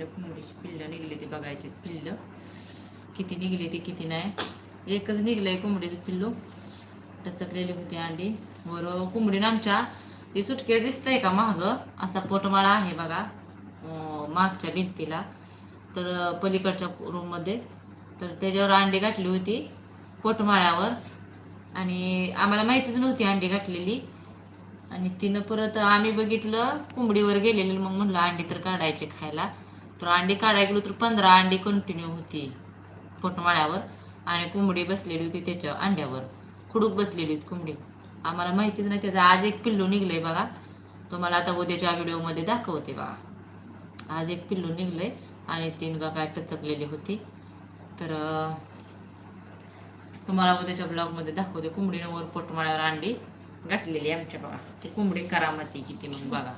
आपल्या कोंबडीची पिल्लं निघली ती बघायची. पिल्लं किती निघली ती किती नाही. एकच निघलंय कोंबडीचं पिल्लू. टचकलेली होती अंडी. वर कोंबडीनं आमच्या ती सुटके दिसतंय का महाग असा पोटमाळा आहे बघा मागच्या भिंतीला. तर पलीकडच्या रूममध्ये तर त्याच्यावर अंडी घातली होती पोटमाळ्यावर. आणि आम्हाला माहितीच नव्हती अंडी घातलेली. आणि तिनं परत आम्ही बघितलं कोंबडीवर गेलेली. मग म्हणलं अंडी तर काढायचे खायला. तर अंडी काढायला गेलो तर 15 अंडी कंटिन्यू होती पोटमाळ्यावर. आणि कोंबडी बसलेली होती त्याच्या अंड्यावर. खुडूक बसलेली होती कोंबडी. आम्हाला माहितीच नाही. त्याचं आज एक पिल्लू निघलंय बघा. तुम्हाला आता उद्याच्या व्हिडिओमध्ये दाखवते बघा. आज एक पिल्लू निघलंय आणि 3 काय टचकलेली होती. तर तुम्हाला उद्याच्या ब्लॉगमध्ये दाखवते. कोंबडीनं वर पोटमाळ्यावर अंडी घातलेली आमच्या बघा. ती कोंबडी करामती किती मग बघा.